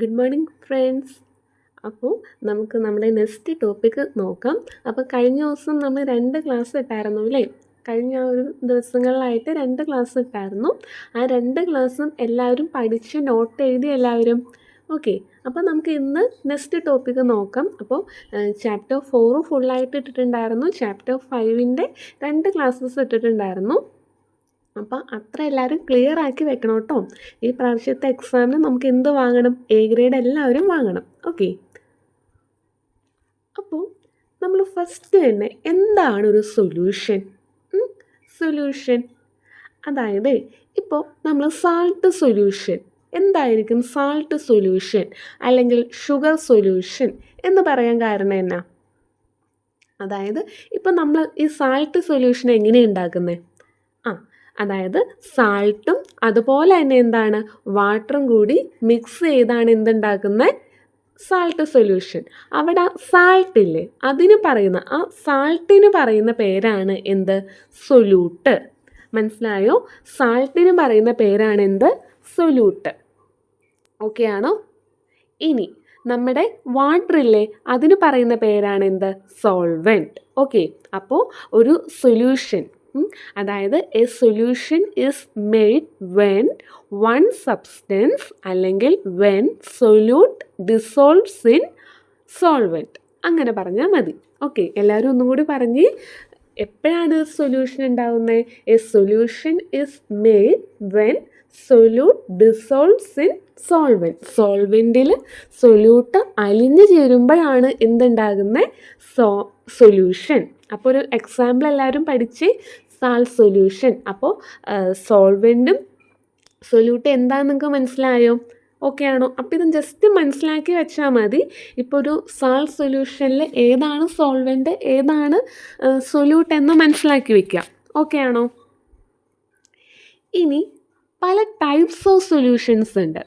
Good morning friends. അപ്പോൾ നമുക്ക് നമ്മുടെ നെക്സ്റ്റ് ടോപ്പിക്ക് നോക്കാം. അപ്പോൾ കഴിഞ്ഞ ദിവസം നമ്മൾ 2 ക്ലാസ് ഇട്ടായിരുന്നു അല്ലേ? കഴിഞ്ഞ ഒരു ദിവസങ്ങളിലായിട്ട് 2 ക്ലാസ് ഇട്ടായിരുന്നു. ആ 2 ക്ലാസ്സും എല്ലാവരും പഠിച്ച് നോട്ട് എഴുതി എല്ലാവരും. ഓക്കെ, അപ്പോൾ നമുക്ക് ഇന്ന് നെക്സ്റ്റ് ടോപ്പിക്ക് നോക്കാം. അപ്പോൾ ചാപ്റ്റർ 4 ഫുള്ളായിട്ട് ഇട്ടിട്ടുണ്ടായിരുന്നു. ചാപ്റ്റർ 5ൻ്റെ 2 ക്ലാസ്സസ് ഇട്ടിട്ടുണ്ടായിരുന്നു. അപ്പോൾ അത്ര എല്ലാവരും ക്ലിയർ ആക്കി വെക്കണം കേട്ടോ. ഈ പ്രാവശ്യത്തെ എക്സാമിന് നമുക്ക് എന്ത് വാങ്ങണം? എ ഗ്രേഡ് എല്ലാവരും വാങ്ങണം. ഓക്കെ, അപ്പോൾ നമ്മൾ ഫസ്റ്റ് തന്നെ എന്താണ് ഒരു സൊല്യൂഷൻ? സൊല്യൂഷൻ അതായത് ഇപ്പോൾ നമ്മൾ സാൾട്ട് സൊല്യൂഷൻ, എന്തായിരിക്കും സാൾട്ട് സൊല്യൂഷൻ അല്ലെങ്കിൽ ഷുഗർ സൊല്യൂഷൻ എന്ന് പറയാൻ കാരണം എന്നാ? അതായത് ഇപ്പോൾ നമ്മൾ ഈ സാൾട്ട് സൊല്യൂഷൻ എങ്ങനെയാണ് ഉണ്ടാക്കുന്നത്? അതായത് സാൾട്ടും അതുപോലെ തന്നെ എന്താണ് വാട്ടറും കൂടി മിക്സ് ചെയ്താണ് എന്തുണ്ടാക്കുന്നത്? Salt solution. അവിടെ സാൾട്ടില്ലേ, അതിന് പറയുന്ന ആ സാൾട്ടിന് പറയുന്ന പേരാണ് എന്ത്? സൊല്യൂട്ട്. മനസ്സിലായോ? സാൾട്ടിന് പറയുന്ന പേരാണ് എന്ത്? സൊല്യൂട്ട്. ഓക്കെ ആണോ? ഇനി നമ്മുടെ വാട്ടറില്ലേ, അതിന് പറയുന്ന പേരാണ് എന്ത്? സോൾവെൻറ്റ്. ഓക്കെ, അപ്പോൾ ഒരു സൊല്യൂഷൻ, അതായത് a solution is made when one substance അല്ലെങ്കിൽ when solute dissolves in solvent. അങ്ങനെ പറഞ്ഞാൽ മതി. ഓക്കെ, എല്ലാവരും ഒന്നും കൂടി പറഞ്ഞ്. എപ്പോഴാണ് സൊല്യൂഷൻ ഉണ്ടാകുന്നത്? A solution is made when solute dissolves in solvent. സോൾവെൻറ്റിൽ സൊല്യൂട്ട് അലിഞ്ഞു ചേരുമ്പോഴാണ് എന്തുണ്ടാകുന്നത്? സൊല്യൂഷൻ. അപ്പോൾ ഒരു എക്സാമ്പിൾ എല്ലാവരും പഠിച്ച്, സാൾട്ട് സൊല്യൂഷൻ. അപ്പോൾ സോൾവെൻറ്റും സൊല്യൂട്ട് എന്താണെന്ന് നിങ്ങൾക്ക് മനസ്സിലായോ? ഓക്കെ ആണോ? അപ്പോൾ ഇത് ജസ്റ്റ് മനസ്സിലാക്കി വെച്ചാൽ മതി. ഇപ്പോൾ ഒരു സാൾട്ട് സൊല്യൂഷനിൽ ഏതാണ് സോൾവെൻറ്റ് ഏതാണ് സൊല്യൂട്ട് എന്ന് മനസ്സിലാക്കി വെക്കാം. ഓക്കെ ആണോ? ഇനി പല ടൈപ്സ് ഓഫ് സൊല്യൂഷൻസ് ഉണ്ട്.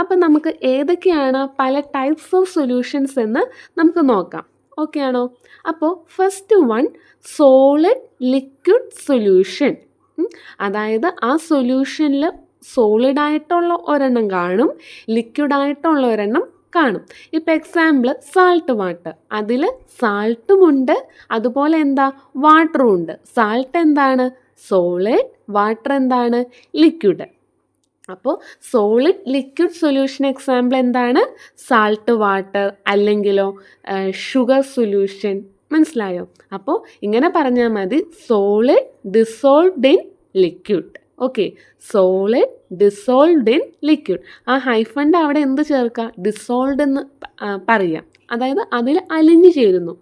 അപ്പം നമുക്ക് ഏതൊക്കെയാണ് പല ടൈപ്സ് ഓഫ് സൊല്യൂഷൻസ് എന്ന് നമുക്ക് നോക്കാം. ഓക്കെ ആണോ? അപ്പോൾ first one, solid liquid solution. അതായത് ആ സൊല്യൂഷനിൽ സോളിഡായിട്ടുള്ള ഒരെണ്ണം കാണും, ലിക്വിഡായിട്ടുള്ള ഒരെണ്ണം കാണും. ഇപ്പോൾ എക്സാമ്പിൾ സാൾട്ട് വാട്ടർ, അതിൽ സാൾട്ടുമുണ്ട് അതുപോലെ എന്താ വാട്ടറും ഉണ്ട്. സാൾട്ട് എന്താണ്? സോളിഡ്. വാട്ടർ എന്താണ്? ലിക്വിഡ്. അപ്പോൾ സോളിഡ് ലിക്വിഡ് സൊല്യൂഷൻ എക്സാമ്പിൾ എന്താണ്? സാൾട്ട് വാട്ടർ അല്ലെങ്കിലോ ഷുഗർ സൊല്യൂഷൻ. മനസ്സിലായോ? അപ്പോൾ ഇങ്ങനെ പറഞ്ഞാൽ മതി, solid dissolved in liquid. Okay, solid dissolved in liquid. ആ ഹൈഫണ്ട് അവിടെ എന്ത് ചേർക്കുക? ഡിസോൾവ്ഡ് എന്ന് പറയാം. അതായത് അതിൽ അലിഞ്ഞു ചേരുന്നു.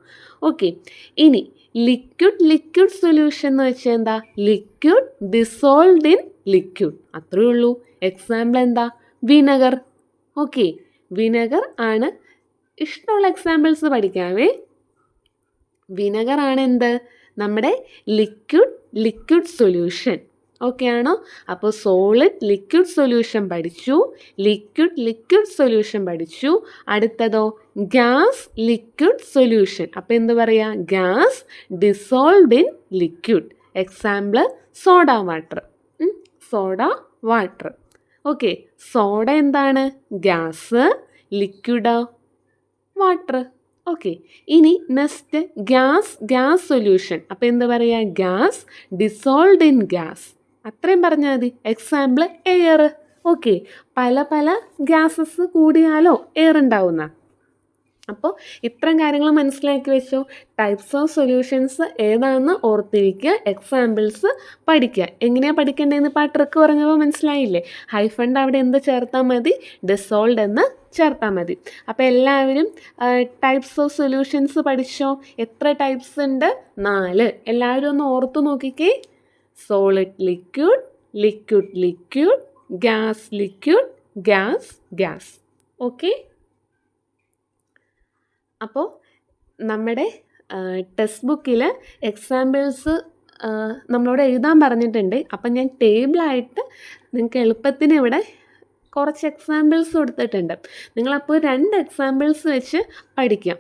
ഓക്കെ, ഇനി ലിക്വിഡ് സൊല്യൂഷൻ എന്ന് വെച്ചാൽ എന്താ? Liquid dissolved in liquid. അത്രയേ ഉള്ളൂ. എക്സാമ്പിൾ എന്താ? വിനെഗർ. ഓക്കെ, വിനെഗർ ആണ്. ഇഷ്ടമുള്ള എക്സാമ്പിൾസ് പഠിക്കാവേ. വിനെഗർ ആണ് എന്ത്? നമ്മുടെ ലിക്വിഡ് സൊല്യൂഷൻ. ഓക്കെ ആണോ? അപ്പോൾ സോളിഡ് ലിക്വിഡ് സൊല്യൂഷൻ പഠിച്ചു, ലിക്വിഡ് സൊല്യൂഷൻ പഠിച്ചു. അടുത്തതോ ഗ്യാസ് ലിക്വിഡ് സൊല്യൂഷൻ. അപ്പോൾ എന്ത് പറയാ? Gas dissolved in liquid. Example soda water. Soda water. Okay, soda എന്താണ്? ഗ്യാസ്, ലിക്വിഡോ? വാട്ടർ. ഓക്കെ, ഇനി നെക്സ്റ്റ് ഗ്യാസ് സൊല്യൂഷൻ. അപ്പോൾ എന്ത് പറയുക? Gas dissolved in gas. അത്രയും പറഞ്ഞാൽ മതി. Example air. ഓക്കെ, പല പല ഗ്യാസസ് കൂടിയാലോ എയർ ഉണ്ടാവുന്ന. അപ്പോൾ ഇത്രയും കാര്യങ്ങൾ മനസ്സിലാക്കി വെച്ചോ. ടൈപ്സ് ഓഫ് സൊല്യൂഷൻസ് ഏതാണെന്ന് ഓർത്തിരിക്കുക, എക്സാമ്പിൾസ് പഠിക്കുക. എങ്ങനെയാണ് പഠിക്കേണ്ടതെന്ന് ഇപ്പോൾ ആ ട്രിക്ക് പറഞ്ഞപ്പോൾ മനസ്സിലായില്ലേ? ഹൈഫണ്ട് അവിടെ എന്ത് ചേർത്താൽ മതി? ഡിസോൾവ്ഡ് എന്ന് ചേർത്താൽ മതി. അപ്പോൾ എല്ലാവരും ടൈപ്സ് ഓഫ് സൊല്യൂഷൻസ് പഠിച്ചോ. എത്ര ടൈപ്സ് ഉണ്ട്? 4. എല്ലാവരും ഒന്ന് ഓർത്തു നോക്കിക്കേ. Solid liquid, liquid, gas liquid, gas. Okay, അപ്പോൾ നമ്മുടെ ടെക്സ്റ്റ് ബുക്കിൽ എക്സാമ്പിൾസ് നമ്മളോട് എഴുതാൻ പറഞ്ഞിട്ടുണ്ട്. അപ്പം ഞാൻ ടേബിളായിട്ട് നിങ്ങൾക്ക് എളുപ്പത്തിന് ഇവിടെ കുറച്ച് എക്സാമ്പിൾസ് കൊടുത്തിട്ടുണ്ട്. നിങ്ങളപ്പോൾ 2 എക്സാമ്പിൾസ് വെച്ച് പഠിക്കാം.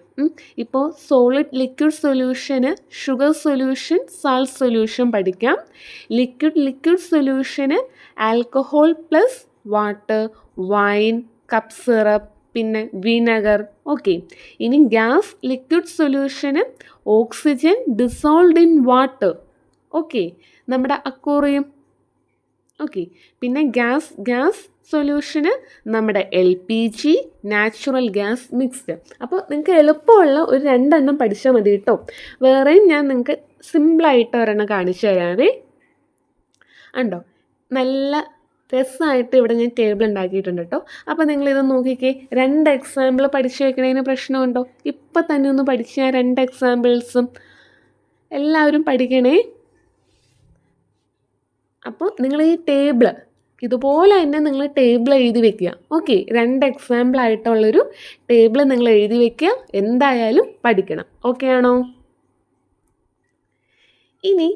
ഇപ്പോൾ സോളിഡ് ലിക്വിഡ് സൊല്യൂഷന് ഷുഗർ സൊല്യൂഷൻ, സാൾട്ട് സൊല്യൂഷൻ പഠിക്കാം. ലിക്വിഡ് സൊല്യൂഷന് alcohol plus water, wine, cough syrup, പിന്നെ വിനെഗർ. ഓക്കെ, ഇനി ഗ്യാസ് ലിക്വിഡ് സൊല്യൂഷന് oxygen dissolved in water. Okay, നമ്മുടെ അക്വേറിയം. ഓക്കെ, പിന്നെ ഗ്യാസ് സൊല്യൂഷന് നമ്മുടെ LPG, നാച്ചുറൽ ഗ്യാസ് മിക്സ്ഡ്. അപ്പോൾ നിങ്ങൾക്ക് എളുപ്പമുള്ള ഒരു 2 എണ്ണം പഠിച്ചാൽ മതി കേട്ടോ. വേറെയും ഞാൻ നിങ്ങൾക്ക് സിമ്പിളായിട്ട് ഒരെണ്ണം കാണിച്ചു തരാവേ. ഉണ്ടോ, നല്ല രസമായിട്ട് ഇവിടെ ഞാൻ ടേബിൾ ഉണ്ടാക്കിയിട്ടുണ്ട് കേട്ടോ. അപ്പോൾ നിങ്ങളിത് നോക്കിക്കേ. 2 എക്സാമ്പിൾ പഠിച്ചു വെക്കണതിന് പ്രശ്നമുണ്ടോ? ഇപ്പം തന്നെ ഒന്ന് പഠിച്ച 2 എക്സാമ്പിൾസും എല്ലാവരും പഠിക്കണേ. അപ്പോൾ നിങ്ങൾ ഈ ടേബിൾ ഇതുപോലെ തന്നെ നിങ്ങൾ ടേബിൾ എഴുതി വെക്കുക. ഓക്കെ, 2 എക്സാമ്പിൾ ആയിട്ടുള്ളൊരു ടേബിൾ നിങ്ങൾ എഴുതി വെക്കുക. എന്തായാലും പഠിക്കണം. ഓക്കെ ആണോ? ഇനി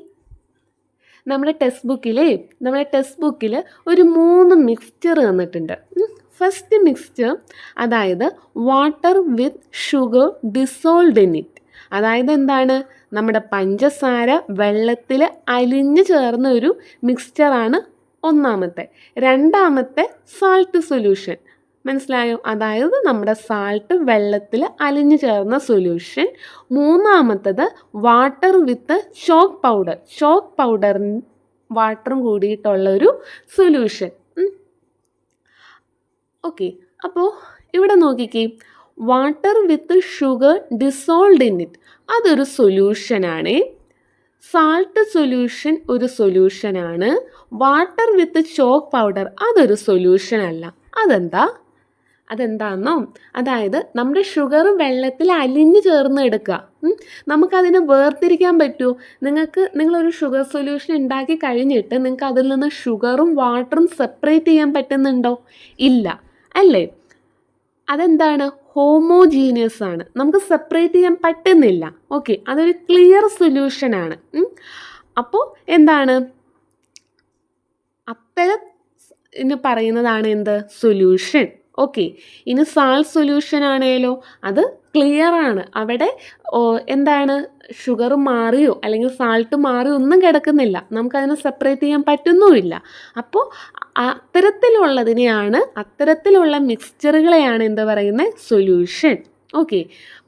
നമ്മുടെ ടെക്സ്റ്റ് ബുക്കിൽ ഒരു 3 മിക്സ്ചർ തന്നിട്ടുണ്ട്. ഫസ്റ്റ് മിക്സ്ചർ, അതായത് water with sugar dissolved in it. അതായത് എന്താണ്? നമ്മുടെ പഞ്ചസാര വെള്ളത്തിൽ അലിഞ്ഞു ചേർന്ന ഒരു മിക്സ്ചറാണ് ഒന്നാമത്തെ. രണ്ടാമത്തെ സാൾട്ട് സൊല്യൂഷൻ. മനസ്സിലായോ? അതായത് നമ്മുടെ സാൾട്ട് വെള്ളത്തിൽ അലിഞ്ഞു ചേർന്ന സൊല്യൂഷൻ. മൂന്നാമത്തത് വാട്ടർ വിത്ത് ചോക്ക് പൗഡറും വാട്ടറും കൂടിയിട്ടുള്ള ഒരു സൊല്യൂഷൻ. ഓക്കെ, അപ്പോൾ ഇവിടെ നോക്കിക്കേ. Water with sugar dissolved in it അതൊരു സൊല്യൂഷനാണ്. സാൾട്ട് സൊല്യൂഷൻ ഒരു സൊല്യൂഷനാണ്. വാട്ടർ വിത്ത് ചോക്ക് പൗഡർ അതൊരു സൊല്യൂഷൻ അല്ല. അതെന്താണെന്നോ, അതായത് നമ്മുടെ ഷുഗർ വെള്ളത്തിൽ അലിഞ്ഞു ചേർന്ന് എടുക്കുക. നമുക്കതിനെ വേർതിരിക്കാൻ പറ്റുമോ? നിങ്ങളൊരു ഷുഗർ സൊല്യൂഷൻ ഉണ്ടാക്കി കഴിഞ്ഞിട്ട് നിങ്ങൾക്ക് അതിൽ നിന്ന് ഷുഗറും വാട്ടറും സെപ്പറേറ്റ് ചെയ്യാൻ പറ്റുന്നുണ്ടോ? ഇല്ല, അല്ലേ? അതെന്താണ്? ഹോമോജീനിയസ് ആണ്. നമുക്ക് സെപ്പറേറ്റ് ചെയ്യാൻ പറ്റുന്നില്ല. ഓക്കെ, അതൊരു ക്ലിയർ സൊല്യൂഷനാണ്. അപ്പോൾ എന്താണ്? അത്തരം പറയുന്നതാണ് എന്ത്? സൊല്യൂഷൻ. ഓക്കെ, ഇനി സാൾട്ട് സൊല്യൂഷൻ ആണേലോ അത് ക്ലിയർ ആണ്. അവിടെ എന്താണ്? ഷുഗർ മാറിയോ അല്ലെങ്കിൽ സാൾട്ട് മാറിയോ ഒന്നും കിടക്കുന്നില്ല. നമുക്കതിനെ സെപ്പറേറ്റ് ചെയ്യാൻ പറ്റുന്നുമില്ല. അപ്പോൾ അത്തരത്തിലുള്ള മിക്സ്ചറുകളെയാണ് എന്താ പറയുന്നത്? സൊല്യൂഷൻ. ഓക്കെ,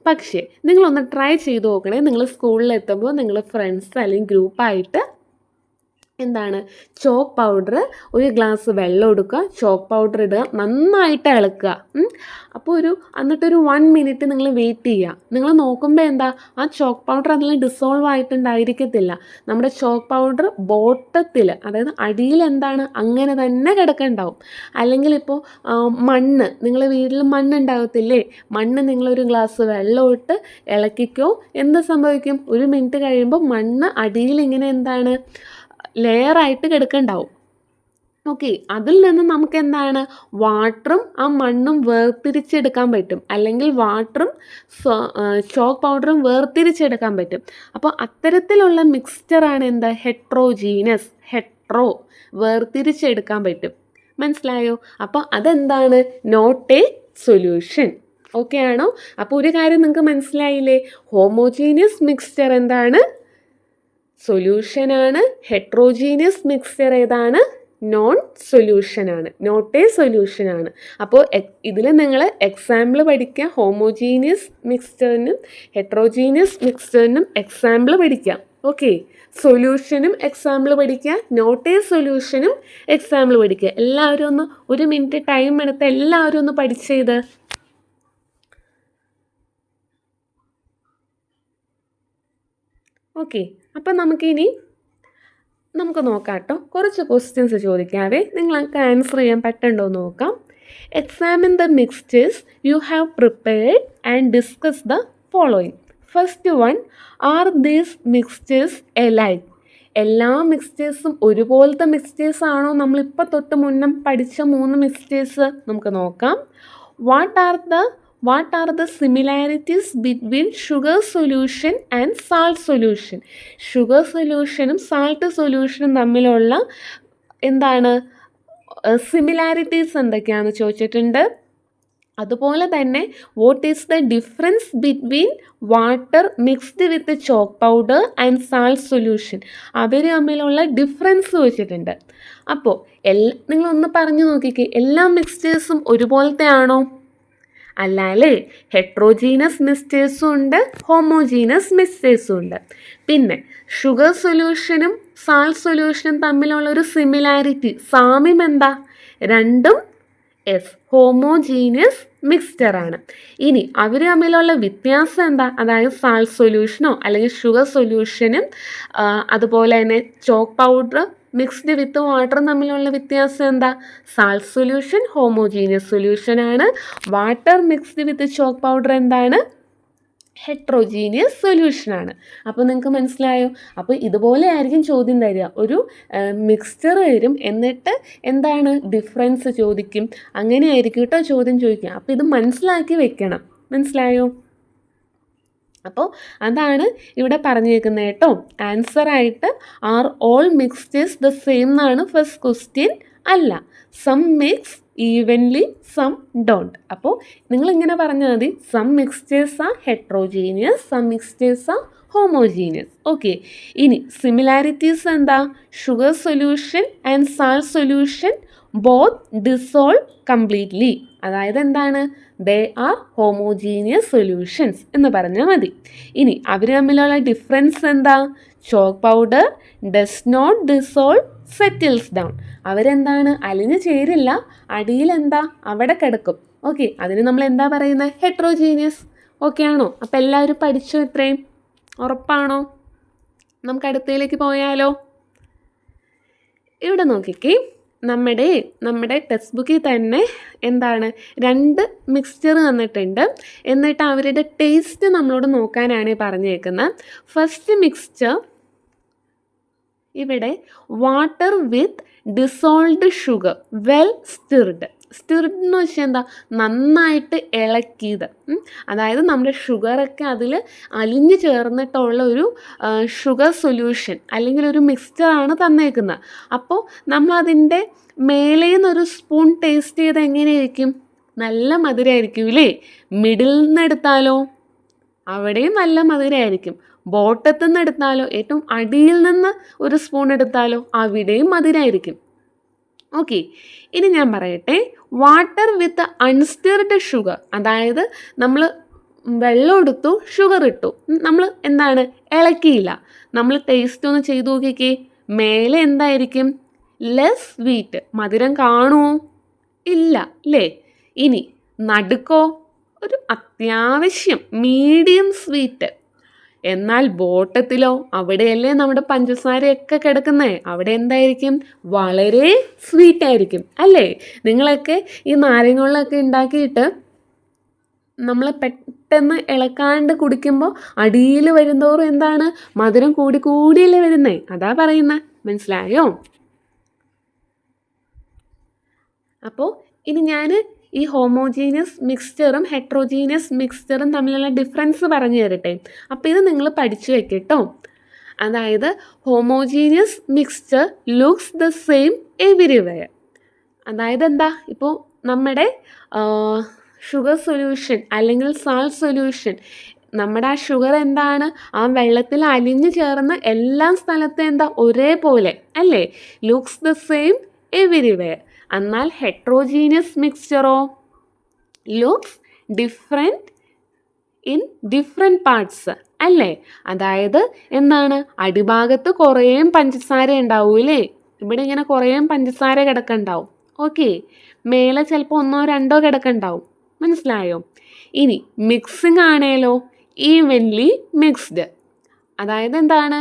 പക്ഷേ നിങ്ങളൊന്ന് ട്രൈ ചെയ്ത് നോക്കണേ. നിങ്ങൾ സ്കൂളിലെത്തുമ്പോൾ നിങ്ങൾ ഫ്രണ്ട്സ് അല്ലെങ്കിൽ ഗ്രൂപ്പായിട്ട് എന്താണ്? ചോക്ക് പൗഡർ, ഒരു ഗ്ലാസ് വെള്ളം എടുക്കുക, ചോക്ക് പൗഡർ ഇടുക, നന്നായിട്ട് ഇളക്കുക. അപ്പോൾ എന്നിട്ടൊരു 1 മിനിറ്റ് നിങ്ങൾ വെയിറ്റ് ചെയ്യുക. നിങ്ങൾ നോക്കുമ്പോൾ എന്താ? ആ ചോക്ക് പൗഡർ അതിൽ ഡിസോൾവ് ആയിട്ടുണ്ടായിരിക്കത്തില്ല. നമ്മുടെ ചോക്ക് പൗഡർ ബോട്ടത്തിൽ, അതായത് അടിയിൽ എന്താണ്? അങ്ങനെ തന്നെ കിടക്കുന്നുണ്ടാവും. അല്ലെങ്കിൽ ഇപ്പോൾ മണ്ണ്, നിങ്ങൾ വീട്ടിൽ മണ്ണ് ഉണ്ടാകത്തില്ലേ? മണ്ണ് നിങ്ങളൊരു ഗ്ലാസ് വെള്ളം ഇട്ട് ഇളക്കിക്കോ, എന്ത് സംഭവിക്കും? 1 മിനിറ്റ് കഴിയുമ്പോൾ മണ്ണ് അടിയിൽ ഇങ്ങനെ എന്താണ്? ലെയറായിട്ട് കിടക്കുന്നുണ്ടാവും. ഓക്കെ, അതിൽ നിന്ന് നമുക്ക് എന്താണ്? വാട്ടറും ആ മണ്ണും വേർതിരിച്ചെടുക്കാൻ പറ്റും. അല്ലെങ്കിൽ വാട്ടറും ചോക്ക് പൗഡറും വേർതിരിച്ചെടുക്കാൻ പറ്റും. അപ്പോൾ അത്തരത്തിലുള്ള മിക്സ്ചറാണ് എന്താ? ഹെട്രോജീനസ്. വേർതിരിച്ചെടുക്കാൻ പറ്റും. മനസ്സിലായോ? അപ്പോൾ അതെന്താണ്? Not A solution. ഓക്കെ ആണോ? അപ്പോൾ ഒരു കാര്യം നിങ്ങൾക്ക് മനസ്സിലായില്ലേ? ഹോമോജീനിയസ് മിക്സ്ചർ എന്താണ്? സൊല്യൂഷനാണ്. ഹെട്രോജീനിയസ് മിക്സ്ചർ ഏതാണ്? നോട്ട് എ സൊല്യൂഷനാണ്. അപ്പോൾ ഇതിൽ നിങ്ങൾ എക്സാമ്പിൾ പഠിക്കുക. ഹോമോജീനിയസ് മിക്സ്ചറിനും ഹെട്രോജീനിയസ് മിക്സ്ചറിനും എക്സാമ്പിൾ പഠിക്കാം. ഓക്കെ, സൊല്യൂഷനും എക്സാമ്പിൾ പഠിക്കുക, നോട്ട് എ സൊല്യൂഷനും എക്സാമ്പിൾ പഠിക്കുക. എല്ലാവരും ഒന്ന് 1 മിനിറ്റ് ടൈം എടുത്ത് എല്ലാവരും ഒന്ന് പഠിച്ചത്. ഓക്കെ, അപ്പം നമുക്ക് നോക്കാം കേട്ടോ. കുറച്ച് ക്വസ്റ്റ്യൻസ് ചോദിക്കാവേ. നിങ്ങൾക്ക് ആൻസർ ചെയ്യാൻ പറ്റണ്ടോ എന്ന് നോക്കാം. Examine the mixtures you have prepared and discuss the following. First one, are these mixtures alike? എല്ലാ മിക്സ്ചേഴ്സും ഒരുപോലത്തെ മിക്സ്ചേഴ്സ് ആണോ? നമ്മളിപ്പോൾ തൊട്ട് മുന്നേ പഠിച്ച 3 മിക്സ്ചേഴ്സ് നമുക്ക് നോക്കാം. What are the similarities between sugar solution and salt solution? Sugar സൊല്യൂഷനും സാൾട്ട് സൊല്യൂഷനും തമ്മിലുള്ള എന്താണ് സിമിലാരിറ്റീസ് എന്തൊക്കെയാണെന്ന് ചോദിച്ചിട്ടുണ്ട്. അതുപോലെ തന്നെ what is the difference between water mixed with chalk powder and salt solution? അവർ തമ്മിലുള്ള ഡിഫറൻസ് വെച്ചിട്ടുണ്ട്. അപ്പോൾ നിങ്ങളൊന്ന് പറഞ്ഞു നോക്കിക്കേ, എല്ലാ മിക്സ്ചേഴ്സും ഒരുപോലത്തെ ആണോ? അല്ല അല്ലേ. ഹെട്രോജീനസ് മിക്സ്ചേഴ്സും ഉണ്ട്, ഹോമോജീനസ് മിക്സ്ചേഴ്സും ഉണ്ട്. പിന്നെ ഷുഗർ സൊല്യൂഷനും സാൾട്ട് സൊല്യൂഷനും തമ്മിലുള്ള ഒരു സിമിലാരിറ്റി, സാമ്യം എന്താ? രണ്ടും ഹോമോജീനിയസ് മിക്സ്ചറാണ്. ഇനി അവർ തമ്മിലുള്ള വ്യത്യാസം എന്താ? അതായത് സാൾട്ട് സൊല്യൂഷനോ അല്ലെങ്കിൽ ഷുഗർ സൊല്യൂഷനും അതുപോലെ തന്നെ ചോക്ക് പൗഡർ മിക്സ്ഡ് വിത്ത് വാട്ടറും തമ്മിലുള്ള വ്യത്യാസം എന്താ? സാൾട്ട് സൊല്യൂഷൻ ഹോമോജീനിയസ് സൊല്യൂഷനാണ്. Water mixed with chalk powder എന്താണ്? ഹെട്രോജീനിയസ് സൊല്യൂഷനാണ്. അപ്പോൾ നിങ്ങൾക്ക് മനസ്സിലായോ? അപ്പോൾ ഇതുപോലെ ആയിരിക്കും ചോദ്യം തരിക. ഒരു മിക്സ്ചർ വരും, എന്നിട്ട് എന്താണ് ഡിഫറൻസ് ചോദിക്കും. അങ്ങനെയായിരിക്കും കേട്ടോ ചോദ്യം ചോദിക്കുക. അപ്പോൾ ഇത് മനസ്സിലാക്കി വെക്കണം. മനസ്സിലായോ? അപ്പോൾ അതാണ് ഇവിടെ പറഞ്ഞേക്കുന്നത് കേട്ടോ. ആൻസറായിട്ട് are all mixtures the same എന്നാണ് ഫസ്റ്റ് ക്വസ്റ്റ്യൻ. അല്ല, some mix evenly some don't. അപ്പോൾ നിങ്ങളിങ്ങനെ പറഞ്ഞാൽ മതി, some mixtures are heterogeneous, some mixtures are homogeneous. Okay. ഇനി സിമിലാരിറ്റീസ് എന്താ? Sugar solution and salt solution both dissolve completely. അതായത് എന്താണ്? ദേ ആർ ഹോമോജീനിയസ് സൊല്യൂഷൻസ് എന്ന് പറഞ്ഞാൽ മതി. ഇനി അവർ തമ്മിലുള്ള ഡിഫറൻസ് എന്താ? Chalk powder does not dissolve, settles down. അവരെന്താണ്? അലിഞ്ഞു ചേരില്ല, അടിയിൽ എന്താ? അവിടെ കിടക്കും. ഓക്കെ, അതിന് നമ്മൾ എന്താ പറയുന്നത്? ഹെട്രോജീനിയസ്. ഓക്കെ ആണോ? അപ്പം എല്ലാവരും പഠിച്ചു ഇത്രയും? ഉറപ്പാണോ? നമുക്ക് അടുത്തയിലേക്ക് പോയാലോ? ഇവിടെ നോക്കിക്കേ, നമ്മുടെ ടെക്സ്റ്റ് ബുക്കിൽ തന്നെ എന്താണ് 2 മിക്സ്ചർ തന്നിട്ടുണ്ട്. എന്നിട്ട് അവരുടെ ടേസ്റ്റ് നമ്മളോട് നോക്കാനാണ് പറഞ്ഞേക്കുന്നത്. ഫസ്റ്റ് മിക്സ്ചർ ഇവിടെ വാട്ടർ വിത്ത് dissolved sugar well stirred. Stirred എന്ന് വെച്ചാൽ എന്താ? നന്നായിട്ട് ഇളക്കിയത്. അതായത് നമ്മുടെ ഷുഗറൊക്കെ അതിൽ അലിഞ്ഞു ചേർന്നിട്ടുള്ള ഒരു ഷുഗർ സൊല്യൂഷൻ അല്ലെങ്കിൽ ഒരു മിക്സ്ചറാണ് തന്നേക്കുന്നത്. അപ്പോൾ നമ്മളതിൻ്റെ മേലെ നിന്നൊരു സ്പൂൺ ടേസ്റ്റ് ചെയ്ത് എങ്ങനെയായിരിക്കും? നല്ല മധുരമായിരിക്കും ഇല്ലേ? മിഡിൽ നിന്ന് എടുത്താലോ? അവിടെയും നല്ല മധുരമായിരിക്കും. ബോട്ടത്തിൽ നിന്ന് എടുത്താലോ? ഏറ്റവും അടിയിൽ നിന്ന് ഒരു സ്പൂൺ എടുത്താലോ? അവിടെയും മധുരമായിരിക്കും. ഓക്കെ, ഇനി ഞാൻ പറയട്ടെ. വാട്ടർ വിത്ത് അൺസ്റ്റിർഡ് ഷുഗർ, അതായത് നമ്മൾ വെള്ളം എടുത്തു, ഷുഗർ ഇട്ടു, നമ്മൾ എന്താണ്? ഇളക്കിയില്ല. നമ്മൾ ടേസ്റ്റ് ഒന്ന് ചെയ്തു നോക്കിക്കേ. മേലെ എന്തായിരിക്കും? Less sweet. മധുരം കാണുമോ? ഇല്ല അല്ലേ? ഇനി നടുക്കോ? ഒരു അത്യാവശ്യം മീഡിയം സ്വീറ്റ്. എന്നാൽ ബോട്ടത്തിലോ? അവിടെയല്ലേ നമ്മുടെ പഞ്ചസാരയൊക്കെ കിടക്കുന്നത്. അവിടെ എന്തായിരിക്കും? വളരെ സ്വീറ്റ് ആയിരിക്കും അല്ലേ? നിങ്ങളൊക്കെ ഈ നാരങ്ങ ഉണ്ടാക്കിയിട്ട് നമ്മൾ പെട്ടെന്ന് ഇളക്കാണ്ട് കുടിക്കുമ്പോൾ അടിയിൽ വരുന്തോറും എന്താണ്? മധുരം കൂടിയല്ലേ വരുന്നേ. അതാ പറയുന്നത്. മനസ്സിലായോ? അപ്പോൾ ഇനി ഞാൻ ഈ ഹോമോജീനിയസ് മിക്സ്ചറും ഹെട്രോജീനിയസ് മിക്സ്ചറും തമ്മിലുള്ള ഡിഫറൻസ് പറഞ്ഞു തരട്ടെ. അപ്പോൾ ഇത് നിങ്ങൾ പഠിച്ചു വെക്കട്ടോ. അതായത് homogeneous mixture looks the same everywhere. അതായത് എന്താ? ഇപ്പോൾ നമ്മുടെ ഷുഗർ സൊല്യൂഷൻ അല്ലെങ്കിൽ സാൾട്ട് സൊല്യൂഷൻ, നമ്മുടെ ആ ഷുഗർ എന്താണ്? ആ വെള്ളത്തിൽ അലിഞ്ഞു ചേർന്ന് എല്ലാ സ്ഥലത്തും എന്താ? ഒരേപോലെ അല്ലേ? Looks the same everywhere. എന്നാൽ ഹെട്രോജീനിയസ് മിക്സ്ചറോ? Looks different in different parts അല്ലേ? അതായത് എന്താണ്? അടിഭാഗത്ത് കുറേ പഞ്ചസാര ഉണ്ടാവൂലേ? ഇവിടെ ഇങ്ങനെ കുറേ പഞ്ചസാര കിടക്കുന്നുണ്ടാവും. ഓക്കെ, മേലെ ചിലപ്പോൾ 1 or 2 കിടക്കുന്നുണ്ടാവും. മനസ്സിലായോ? ഇനി മിക്സിംഗ് ആണേലോ? Evenly mixed. അതായത് എന്താണ്?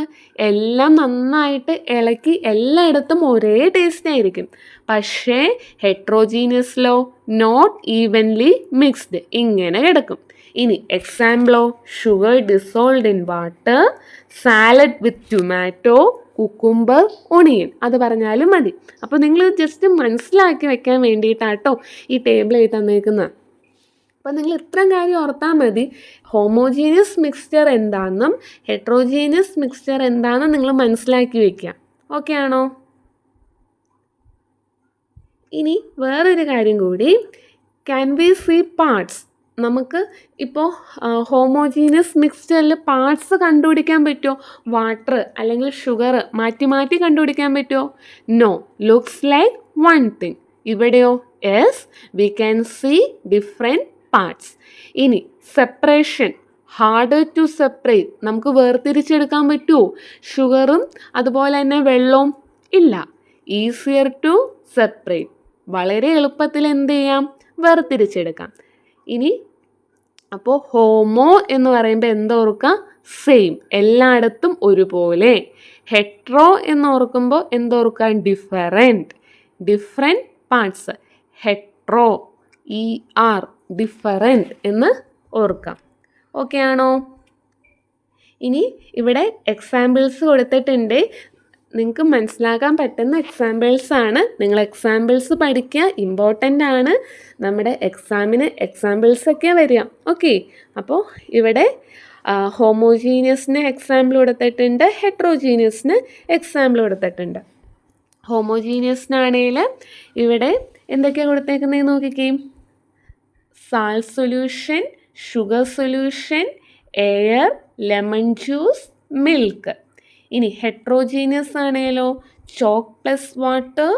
എല്ലാം നന്നായിട്ട് ഇളക്കി എല്ലായിടത്തും ഒരേ ടേസ്റ്റ് ആയിരിക്കും. പക്ഷേ ഹെട്രോജീനിയസിലോ? Not evenly mixed. ഇങ്ങനെ കിടക്കും. ഇനി എക്സാമ്പിളോ? Sugar dissolved in water, salad with tomato, cucumber, onion. അത് പറഞ്ഞാലും മതി. അപ്പോൾ നിങ്ങൾ ജസ്റ്റ് മനസ്സിലാക്കി വെക്കാൻ വേണ്ടിയിട്ടാട്ടോ ഈ ടേബിൾ എഴുതി തന്നേക്കുന്നത്. അപ്പം നിങ്ങൾ ഇത്രയും കാര്യം ഓർത്താൽ മതി. ഹോമോജീനിയസ് മിക്സ്ചർ എന്താണെന്നും ഹെട്രോജീനിയസ് മിക്സ്ചർ എന്താണെന്നും നിങ്ങൾ മനസ്സിലാക്കി വയ്ക്കുക. ഓക്കെ ആണോ? ഇനി വേറൊരു കാര്യം കൂടി. Can we see parts? നമുക്ക് ഇപ്പോൾ ഹോമോജീനിയസ് മിക്സ്ചറിൽ പാർട്സ് കണ്ടുപിടിക്കാൻ പറ്റുമോ? വാട്ടർ അല്ലെങ്കിൽ ഷുഗർ മാറ്റി മാറ്റി കണ്ടുപിടിക്കാൻ പറ്റുമോ? No. Looks like one thing. ഇവിടെയോ? Yes, we can see different parts. ഇനി സെപ്പറേഷൻ, ഹാർഡർ ടു സെപ്പറേറ്റ്. നമുക്ക് വേർതിരിച്ചെടുക്കാൻ പറ്റുമോ? ഷുഗറും അതുപോലെ തന്നെ വെള്ളവും? ഇല്ല. Easier to separate. വളരെ എളുപ്പത്തിൽ എന്ത് ചെയ്യാം? വേർതിരിച്ചെടുക്കാം. ഇനി അപ്പോൾ ഹോമോ എന്ന് പറയുമ്പോൾ എന്തോർക്കുക? സെയിം, എല്ലായിടത്തും ഒരുപോലെ. ഹെട്രോ എന്ന് ഓർക്കുമ്പോൾ എന്തോർക്കുക? Different, different parts. Hetero, ER, different എന്ന് ഓർക്കാം. ഓക്കെ ആണോ? ഇനി ഇവിടെ എക്സാമ്പിൾസ് കൊടുത്തിട്ടുണ്ട്. നിങ്ങൾക്ക് മനസ്സിലാക്കാൻ പറ്റുന്ന എക്സാമ്പിൾസ് ആണ്. നിങ്ങൾ എക്സാമ്പിൾസ് പഠിക്കുക, ഇമ്പോർട്ടൻ്റ് ആണ്. നമ്മുടെ എക്സാമിന് എക്സാമ്പിൾസൊക്കെ വരിക. ഓക്കെ, അപ്പോൾ ഇവിടെ ഹോമോജീനിയസിന് എക്സാമ്പിൾ കൊടുത്തിട്ടുണ്ട്, ഹെട്രോജീനിയസിന് എക്സാമ്പിൾ കൊടുത്തിട്ടുണ്ട്. ഹോമോജീനിയസിനാണെങ്കിൽ ഇവിടെ എന്തൊക്കെയാണ് കൊടുത്തേക്കുന്നതെന്ന് നോക്കിക്കേ. Salt solution, sugar solution, air, lemon juice, milk. ഇനി ഹെട്രോജീനിയസ് ആണെങ്കിലോ chalk plus water,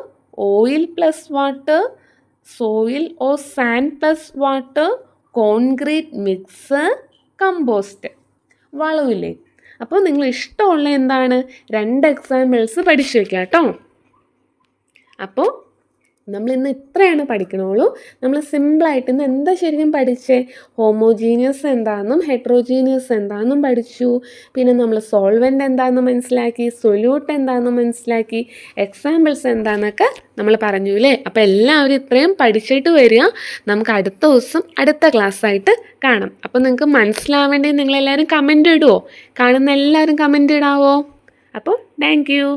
oil plus water, soil or sand plus water, concrete mix, compost. വളവില്ലേ? അപ്പോൾ നിങ്ങൾ ഇഷ്ടമുള്ള എന്താണ് 2 എക്സാമ്പിൾസ് പഠിച്ചു വയ്ക്കുക കേട്ടോ. അപ്പോൾ നമ്മൾ ഇന്ന് ഇത്രയാണ് പഠിക്കണുള്ളൂ. നമ്മൾ സിമ്പിളായിട്ട് ഇന്ന് എന്താ ശരിക്കും പഠിച്ചേ? ഹോമോജീനിയസ് എന്താണെന്നും ഹെട്രോജീനിയസ് എന്താണെന്നും പഠിച്ചു. പിന്നെ നമ്മൾ സോൾവെൻ്റ് എന്താണെന്ന് മനസ്സിലാക്കി, സൊല്യൂട്ട് എന്താണെന്ന് മനസ്സിലാക്കി, എക്സാമ്പിൾസ് എന്താണെന്നൊക്കെ നമ്മൾ പറഞ്ഞു അല്ലേ? അപ്പോൾ എല്ലാവരും ഇത്രയും പഠിച്ചിട്ട് വരിക. നമുക്ക് അടുത്ത ദിവസം അടുത്ത ക്ലാസ്സായിട്ട് കാണാം. അപ്പോൾ നിങ്ങൾക്ക് മനസ്സിലാവേണ്ടി നിങ്ങളെല്ലാവരും കമൻ്റ് ഇടുമോ? കാണുന്ന എല്ലാവരും കമൻ്റ് ഇടാവോ? അപ്പോൾ താങ്ക് യു.